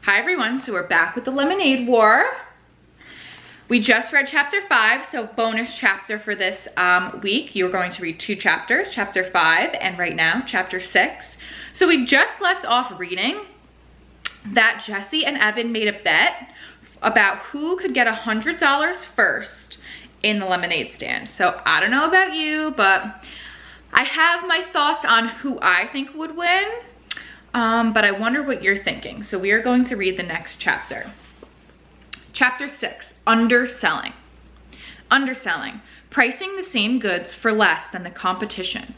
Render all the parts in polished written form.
Hi everyone, so we're back with the Lemonade War. We just read chapter 5, so bonus chapter for this week. You're going to read 2 chapters, chapter 5 and right now chapter 6. So we just left off reading that Jesse and Evan made a bet about who could get $100 first in the lemonade stand. So I don't know about you, but I have my thoughts on who I think would win. But I wonder what you're thinking. So we are going to read the next chapter. Chapter 6, Underselling. Underselling, pricing the same goods for less than the competition.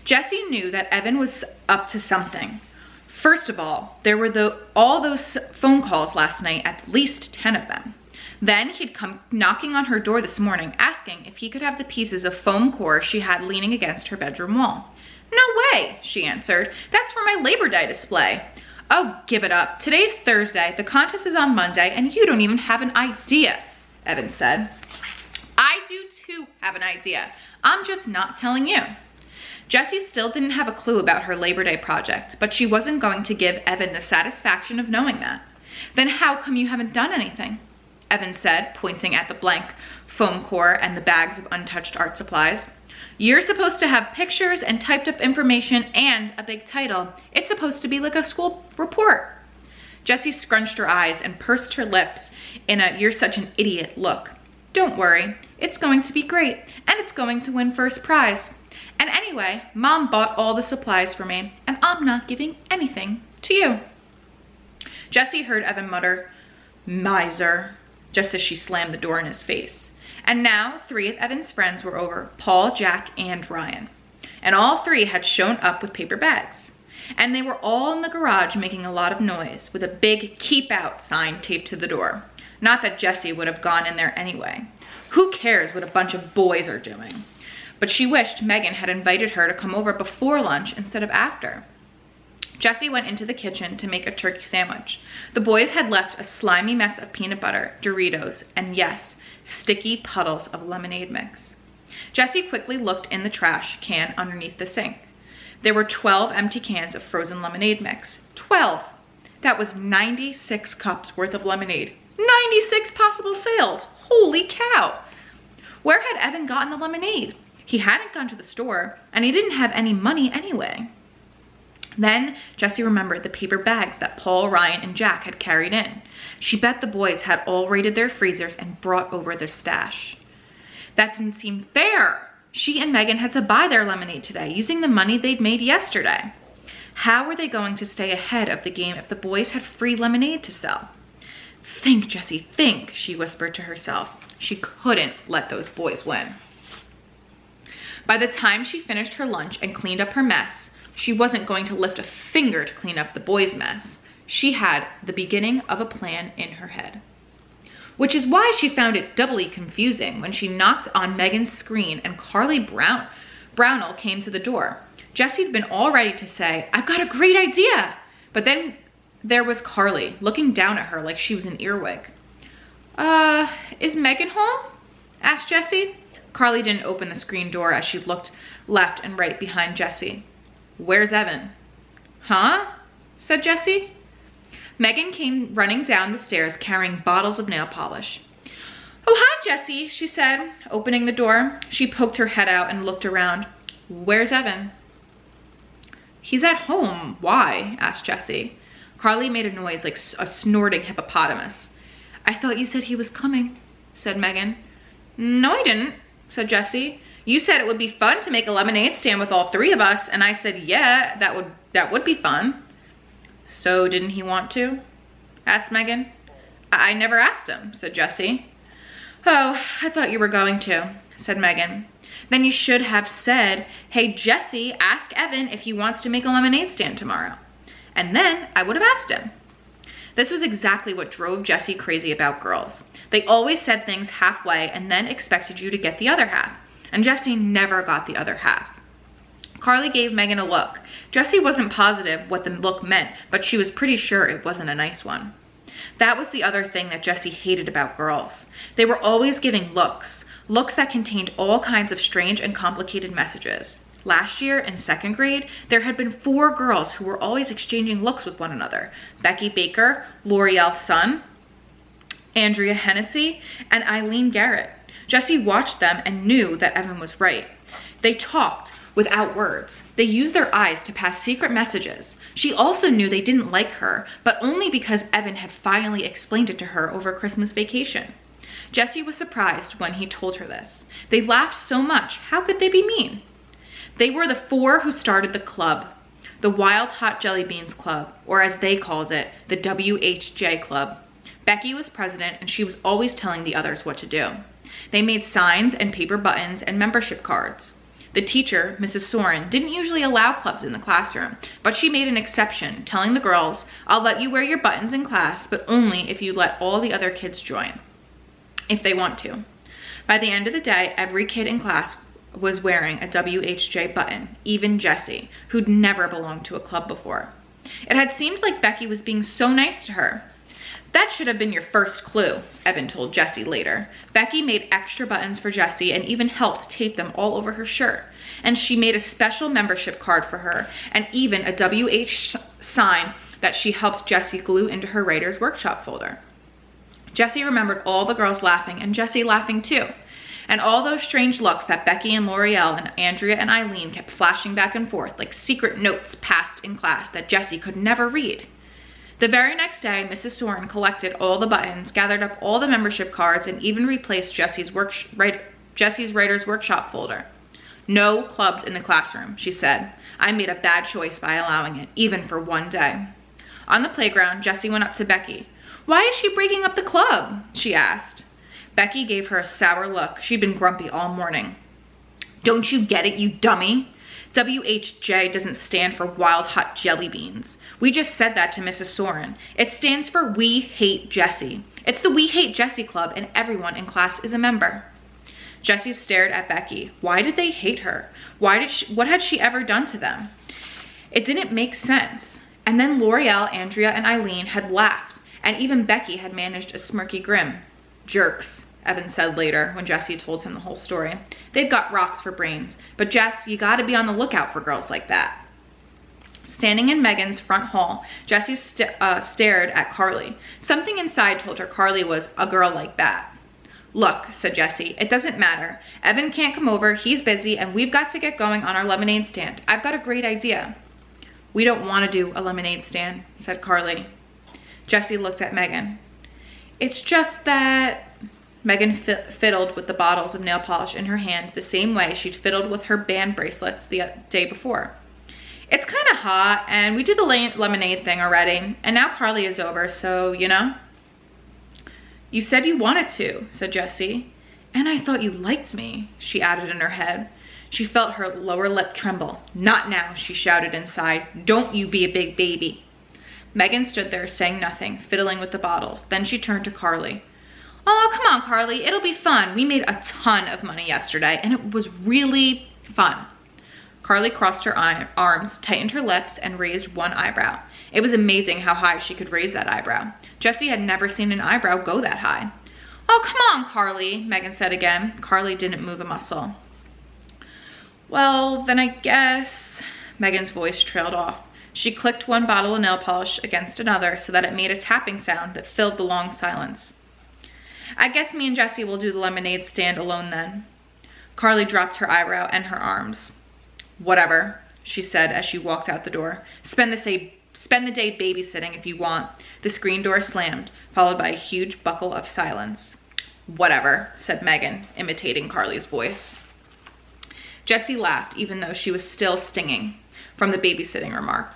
Jesse knew that Evan was up to something. First of all, there were all those phone calls last night, at least 10 of them. Then he'd come knocking on her door this morning, asking if he could have the pieces of foam core she had leaning against her bedroom wall. No way, she answered. That's for my Labor Day display. Oh, give it up. Today's Thursday, the contest is on Monday, and you don't even have an idea, Evan said. I do too have an idea. I'm just not telling you. Jessie still didn't have a clue about her Labor Day project, but she wasn't going to give Evan the satisfaction of knowing that. Then how come you haven't done anything? Evan said, pointing at the blank foam core and the bags of untouched art supplies. You're supposed to have pictures and typed up information and a big title. It's supposed to be like a school report. Jessie scrunched her eyes and pursed her lips in a "you're such an idiot" look. Don't worry, it's going to be great, and it's going to win first prize. And anyway, Mom bought all the supplies for me, and I'm not giving anything to you. Jessie heard Evan mutter, "Miser," just as she slammed the door in his face. And now 3 of Evan's friends were over, Paul, Jack, and Ryan. And all 3 had shown up with paper bags. And they were all in the garage making a lot of noise with a big "keep out" sign taped to the door. Not that Jessie would have gone in there anyway. Who cares what a bunch of boys are doing? But she wished Megan had invited her to come over before lunch instead of after. Jessie went into the kitchen to make a turkey sandwich. The boys had left a slimy mess of peanut butter, Doritos, and yes, sticky puddles of lemonade mix. Jessie quickly looked in the trash can underneath the sink. There were 12 empty cans of frozen lemonade mix. 12! That was 96 cups worth of lemonade. 96 possible sales! Holy cow! Where had Evan gotten the lemonade? He hadn't gone to the store, and he didn't have any money anyway. Then Jessie remembered the paper bags that Paul, Ryan, and Jack had carried in. She bet the boys had all raided their freezers and brought over their stash. That didn't seem fair. She and Megan had to buy their lemonade today using the money they'd made yesterday. How were they going to stay ahead of the game if the boys had free lemonade to sell? Think, Jessie, think, she whispered to herself. She couldn't let those boys win. By the time she finished her lunch and cleaned up her mess, she wasn't going to lift a finger to clean up the boys' mess. She had the beginning of a plan in her head. Which is why she found it doubly confusing when she knocked on Megan's screen and Carly Brownell came to the door. Jessie'd been all ready to say, "I've got a great idea!" But then there was Carly, looking down at her like she was an earwig. Is Megan home?" asked Jessie. Carly didn't open the screen door as she looked left and right behind Jessie. "Where's Evan?" "Huh?" said Jessie. Megan came running down the stairs carrying bottles of nail polish. "Oh, hi, Jessie," she said, opening the door. She poked her head out and looked around. "Where's Evan?" "He's at home. Why?" asked Jessie. Carly made a noise like a snorting hippopotamus. "I thought you said he was coming," said Megan. "No, I didn't," said Jessie. "You said it would be fun to make a lemonade stand with all 3 of us, and I said, yeah, that would be fun." "So didn't he want to?" asked Megan. I never asked him," said Jessie. "Oh, I thought you were going to," said Megan. "Then you should have said, 'Hey, Jessie, ask Evan if he wants to make a lemonade stand tomorrow.' And then I would have asked him." This was exactly what drove Jessie crazy about girls. They always said things halfway and then expected you to get the other half. And Jessie never got the other half. Carly gave Megan a look. Jessie wasn't positive what the look meant, but she was pretty sure it wasn't a nice one. That was the other thing that Jessie hated about girls. They were always giving looks that contained all kinds of strange and complicated messages. Last year in 2nd grade, there had been 4 girls who were always exchanging looks with one another. Becky Baker, L'Oreal's son, Andrea Hennessy, and Eileen Garrett. Jessie watched them and knew that Evan was right. They talked without words. They used their eyes to pass secret messages. She also knew they didn't like her, but only because Evan had finally explained it to her over Christmas vacation. Jessie was surprised when he told her this. They laughed so much. How could they be mean? They were the 4 who started the club, the Wild Hot Jelly Beans Club, or as they called it, the WHJ Club. Becky was president, and she was always telling the others what to do. They made signs and paper buttons and membership cards. The teacher, Mrs. Soren, didn't usually allow clubs in the classroom, but she made an exception, telling the girls, "I'll let you wear your buttons in class, but only if you let all the other kids join, if they want to." By the end of the day, every kid in class was wearing a WHJ button, even Jessie, who'd never belonged to a club before. It had seemed like Becky was being so nice to her. "That should have been your first clue," Evan told Jessie later. Becky made extra buttons for Jessie and even helped tape them all over her shirt. And she made a special membership card for her and even a WH sign that she helped Jessie glue into her writer's workshop folder. Jessie remembered all the girls laughing and Jessie laughing too. And all those strange looks that Becky and L'Oreal and Andrea and Eileen kept flashing back and forth like secret notes passed in class that Jessie could never read. The very next day, Mrs. Soren collected all the buttons, gathered up all the membership cards, and even replaced Jessie's writer's workshop folder. "No clubs in the classroom," she said. "I made a bad choice by allowing it, even for one day." On the playground, Jessie went up to Becky. "Why is she breaking up the club?" she asked. Becky gave her a sour look. She'd been grumpy all morning. "Don't you get it, you dummy? WHJ doesn't stand for Wild Hot Jelly Beans. We just said that to Mrs. Soren. It stands for We Hate Jessie. It's the We Hate Jessie Club, and everyone in class is a member." Jessie stared at Becky. Why did they hate her? What had she ever done to them? It didn't make sense. And then L'Oreal, Andrea, and Eileen had laughed, and even Becky had managed a smirky grin. "Jerks," Evan said later when Jessie told him the whole story. "They've got rocks for brains, but Jess, you gotta be on the lookout for girls like that." Standing in Megan's front hall, Jessie stared at Carly. Something inside told her Carly was a girl like that. "Look," said Jessie, "it doesn't matter. Evan can't come over, he's busy, and we've got to get going on our lemonade stand. I've got a great idea." "We don't want to do a lemonade stand," said Carly. Jessie looked at Megan. "It's just that..." Megan fiddled with the bottles of nail polish in her hand the same way she'd fiddled with her band bracelets the day before. "It's kind of hot, and we did the lemonade thing already, and now Carly is over, so, you know." "You said you wanted to," said Jessie. "And I thought you liked me," she added in her head. She felt her lower lip tremble. "Not now," she shouted inside. "Don't you be a big baby." Megan stood there saying nothing, fiddling with the bottles. Then she turned to Carly. "Oh, come on, Carly, it'll be fun. We made a ton of money yesterday, and it was really fun." Carly crossed her arms, tightened her lips, and raised one eyebrow. It was amazing how high she could raise that eyebrow. Jessie had never seen an eyebrow go that high. "Oh, come on, Carly," Megan said again. Carly didn't move a muscle. "Well, then I guess..." Megan's voice trailed off. She clicked one bottle of nail polish against another so that it made a tapping sound that filled the long silence. "I guess me and Jessie will do the lemonade stand alone then." Carly dropped her eyebrow and her arms. "Whatever," she said as she walked out the door. Spend the day babysitting if you want." The screen door slammed, followed by a huge buckle of silence. "Whatever," said Megan, imitating Carly's voice. Jessie laughed, even though she was still stinging from the babysitting remark.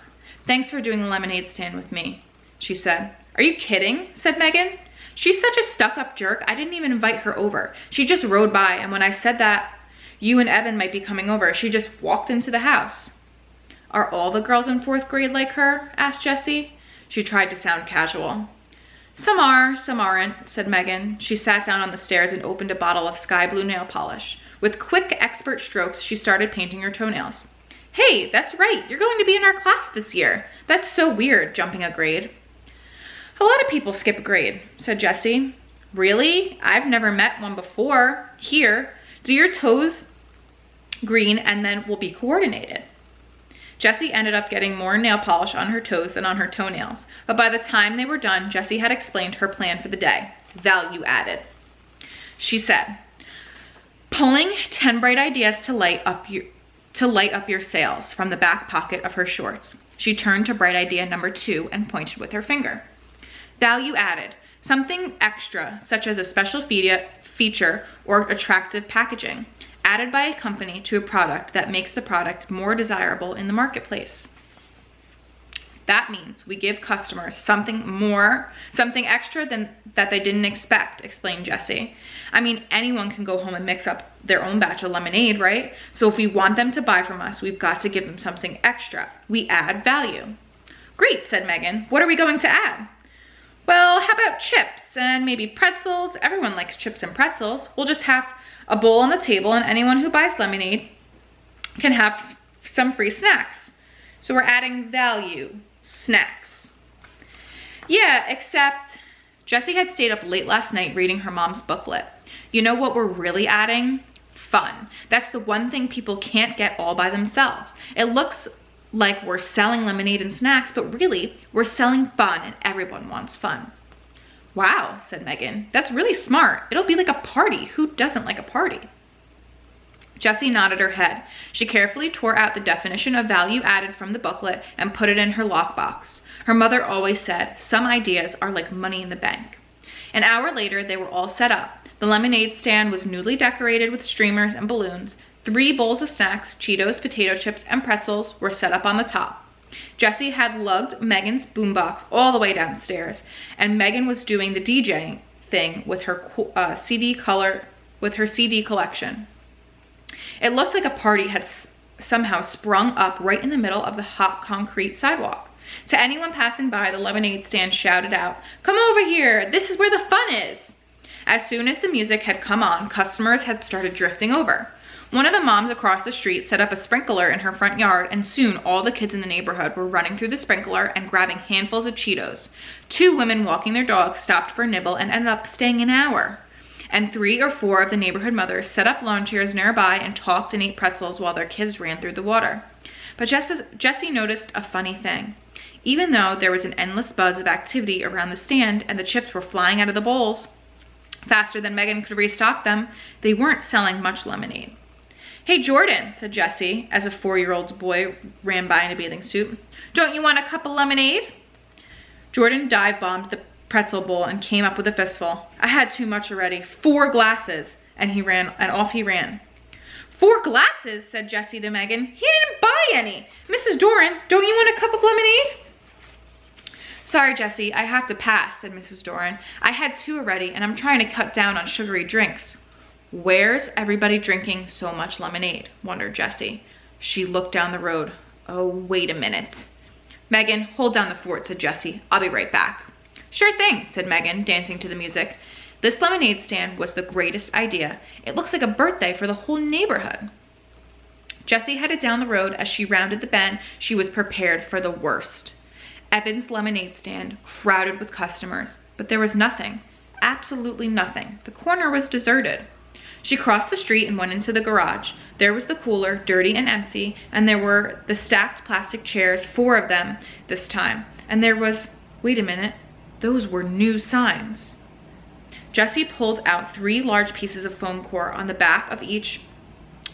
"Thanks for doing the lemonade stand with me," she said. "Are you kidding?" said Megan. "She's such a stuck-up jerk. I didn't even invite her over. She just rode by, and when I said that you and Evan might be coming over, she just walked into the house." "Are all the girls in 4th grade like her?" asked Jessie. She tried to sound casual. "Some are, some aren't," said Megan. She sat down on the stairs and opened a bottle of sky blue nail polish. With quick, expert strokes, she started painting her toenails. "Hey, that's right. You're going to be in our class this year. That's so weird, jumping a grade." "A lot of people skip a grade," said Jessie. "Really? I've never met one before. Here, do your toes green, and then we'll be coordinated. Jessie ended up getting more nail polish on her toes than on her toenails, but by the time they were done, Jessie had explained her plan for the day, value added. She said, pulling 10 bright ideas to light up your sales from the back pocket of her shorts. She turned to bright idea number 2 and pointed with her finger. Value added, something extra, such as a special feature or attractive packaging, added by a company to a product that makes the product more desirable in the marketplace. That means we give customers something extra than that they didn't expect, explained Jessie. I mean, anyone can go home and mix up their own batch of lemonade, right? So if we want them to buy from us, we've got to give them something extra. We add value. Great, said Megan. What are we going to add? Well, how about chips and maybe pretzels? Everyone likes chips and pretzels. We'll just have a bowl on the table, and anyone who buys lemonade can have some free snacks. So we're adding value, snacks. Yeah, except Jessie had stayed up late last night reading her mom's booklet. You know what we're really adding? Fun. That's the one thing people can't get all by themselves. It looks like we're selling lemonade and snacks, but really we're selling fun, and everyone wants fun. Wow, said Megan. That's really smart. It'll be like a party. Who doesn't like a party? Jessie nodded her head. She carefully tore out the definition of value added from the booklet and put it in her lockbox. Her mother always said, some ideas are like money in the bank. An hour later, they were all set up. The lemonade stand was newly decorated with streamers and balloons. 3 bowls of snacks, Cheetos, potato chips, and pretzels were set up on the top. Jessie had lugged Megan's boombox all the way downstairs, and Megan was doing the DJing thing with her CD collection. It looked like a party had somehow sprung up right in the middle of the hot concrete sidewalk. To anyone passing by, the lemonade stand shouted out, "Come over here, this is where the fun is." As soon as the music had come on, customers had started drifting over. One of the moms across the street set up a sprinkler in her front yard, and soon all the kids in the neighborhood were running through the sprinkler and grabbing handfuls of Cheetos. 2 women walking their dogs stopped for a nibble and ended up staying an hour. And 3 or 4 of the neighborhood mothers set up lawn chairs nearby and talked and ate pretzels while their kids ran through the water. But Jessie noticed a funny thing. Even though there was an endless buzz of activity around the stand and the chips were flying out of the bowls faster than Megan could restock them, they weren't selling much lemonade. "Hey, Jordan," said Jessie as a 4-year-old boy ran by in a bathing suit. "Don't you want a cup of lemonade?" Jordan dive-bombed the pretzel bowl and came up with a fistful. "I had too much already. 4 glasses." And off he ran. "4 glasses," said Jessie to Megan. "He didn't buy any. Mrs. Doran, don't you want a cup of lemonade?" "Sorry, Jessie, I have to pass," said Mrs. Doran. "I had 2 already, and I'm trying to cut down on sugary drinks." "Where's everybody drinking so much lemonade?" wondered Jessie. She looked down the road. "Oh, wait a minute." "Megan, hold down the fort," said Jessie. "I'll be right back." "Sure thing," said Megan, dancing to the music. This lemonade stand was the greatest idea. It looks like a birthday for the whole neighborhood. Jessie headed down the road. As she rounded the bend, she was prepared for the worst. Evan's lemonade stand crowded with customers, but there was nothing, absolutely nothing. The corner was deserted. She crossed the street and went into the garage. There was the cooler, dirty and empty, and there were the stacked plastic chairs, 4 of them this time. And there was, wait a minute, those were new signs. Jessie pulled out 3 large pieces of foam core. On the back of each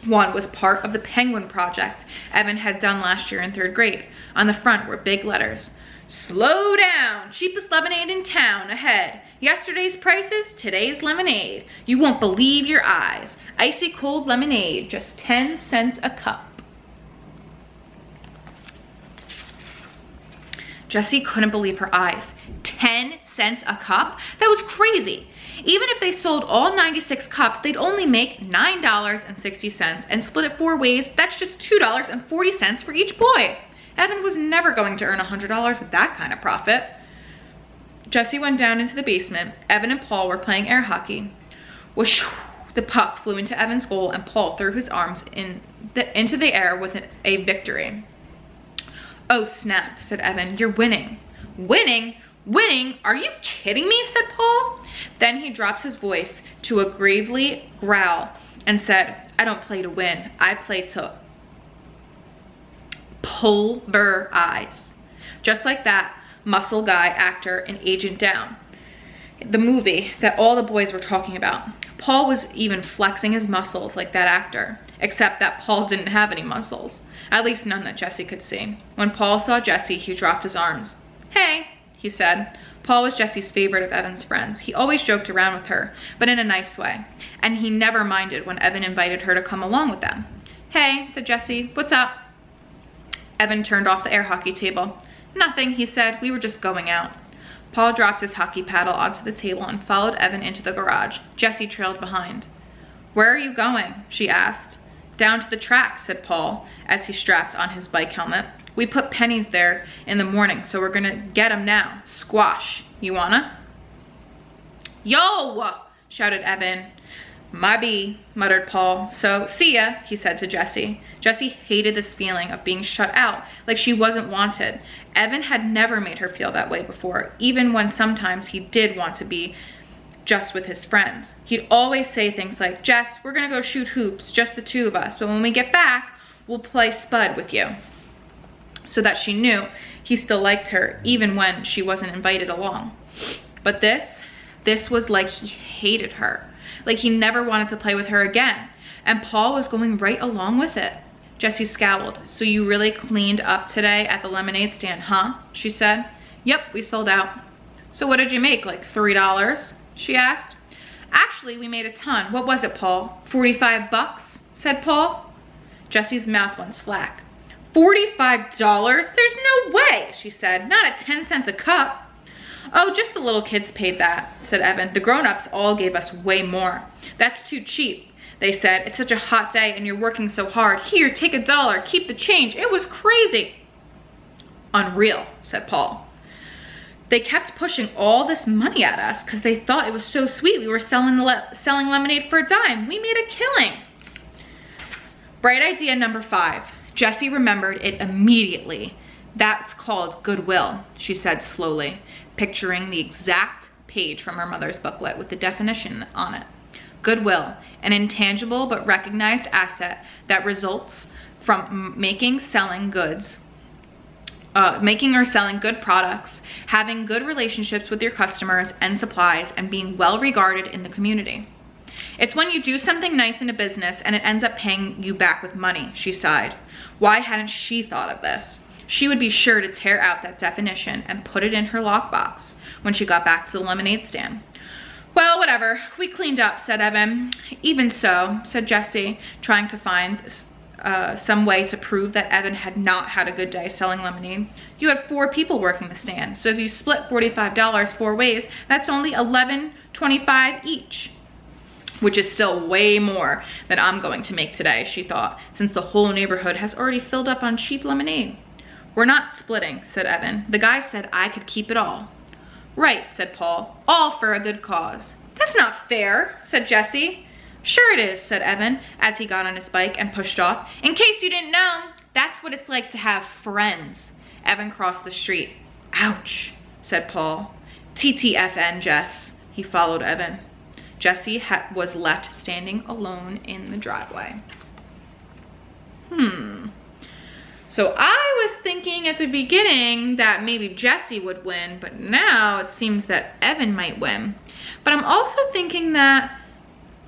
one was part of the Penguin project Evan had done last year in 3rd grade. On the front were big letters. "Slow down, cheapest lemonade in town ahead. Yesterday's prices, today's lemonade. You won't believe your eyes. Icy cold lemonade, just 10 cents a cup." Jessie couldn't believe her eyes. 10 cents a cup? That was crazy. Even if they sold all 96 cups, they'd only make $9.60 and split it 4 ways. That's just $2.40 for each boy. Evan was never going to earn $100 with that kind of profit. Jessie went down into the basement. Evan and Paul were playing air hockey. Whoosh! The puck flew into Evan's goal and Paul threw his arms into the air with a victory. "Oh snap," said Evan. "You're winning." "Winning? Winning? Are you kidding me?" said Paul. Then he dropped his voice to a gravely growl and said, I don't play to win. I play to pulverize. Just like that muscle guy actor in Agent Down, the movie that all the boys were talking about. Paul was even flexing his muscles like that actor, except that Paul didn't have any muscles. At least none that Jesse could see. When Paul saw Jesse, he dropped his arms. "Hey," he said. Paul was Jesse's favorite of Evan's friends. He always joked around with her, but in a nice way. And he never minded when Evan invited her to come along with them. "Hey," said Jesse, "what's up?" Evan turned off the air hockey table. "Nothing," he said. "We were just going out." Paul dropped his hockey paddle onto the table and followed Evan into the garage. Jesse trailed behind. "Where are you going?" she asked. "Down to the track," said Paul as he strapped on his bike helmet. "We put pennies there in the morning, so we're gonna get 'em now. Squash. You wanna?" "Yo!" shouted Evan. "Maybe," muttered Paul. "So, see ya," he said to Jesse. Jesse hated this feeling of being shut out, like she wasn't wanted. Evan had never made her feel that way before, even when sometimes he did want to be just with his friends. He'd always say things like, "Jess, we're gonna go shoot hoops, just the two of us, but when we get back, we'll play Spud with you." So that she knew he still liked her, even when she wasn't invited along. But this was like he hated her. Like he never wanted to play with her again. And Paul was going right along with it. Jesse scowled. "So you really cleaned up today at the lemonade stand, huh?" she said. "Yep, we sold out." "So what did you make, like $3? She asked. "Actually, we made a ton. What was it, Paul? $45, said Paul. Jesse's mouth went slack. $45? There's no way, she said. Not at 10 cents a cup. "Oh, just the little kids paid that," said Evan. "The grown-ups all gave us way more. That's too cheap," they said. "It's such a hot day and you're working so hard. Here, take $1, keep the change. It was crazy." "Unreal," said Paul. "They kept pushing all this money at us because they thought it was so sweet. We were selling lemonade for a dime. We made a killing." Bright idea number 5. Jesse remembered it immediately. "That's called goodwill," she said slowly, picturing the exact page from her mother's booklet with the definition on it. Goodwill, an intangible but recognized asset that results from making or selling good products, having good relationships with your customers and supplies, and being well regarded in the community. "It's when you do something nice in a business and it ends up paying you back with money," she sighed. Why hadn't she thought of this? She would be sure to tear out that definition and put it in her lockbox when she got back to the lemonade stand. "Well, whatever, we cleaned up," said Evan. "Even so," said Jesse, trying to find some way to prove that Evan had not had a good day selling lemonade. "You had 4 people working the stand, so if you split $45 4 ways, that's only $11.25 each. Which is still way more than I'm going to make today," she thought, "since the whole neighborhood has already filled up on cheap lemonade." "We're not splitting," said Evan. "The guy said I could keep it all." "Right," said Paul. "All for a good cause." "That's not fair," said Jesse. "Sure it is," said Evan as he got on his bike and pushed off. "In case you didn't know, that's what it's like to have friends." Evan crossed the street. "Ouch," said Paul. "TTFN, Jess." He followed Evan. Jesse was left standing alone in the driveway. So I was thinking at the beginning that maybe Jesse would win, but now it seems that Evan might win. But I'm also thinking that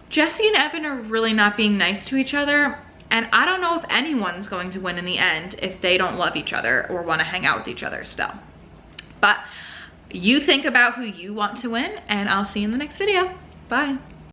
Jesse and Evan are really not being nice to each other, and I don't know if anyone's going to win in the end if they don't love each other or want to hang out with each other still. But you think about who you want to win, and I'll see you in the next video. Bye.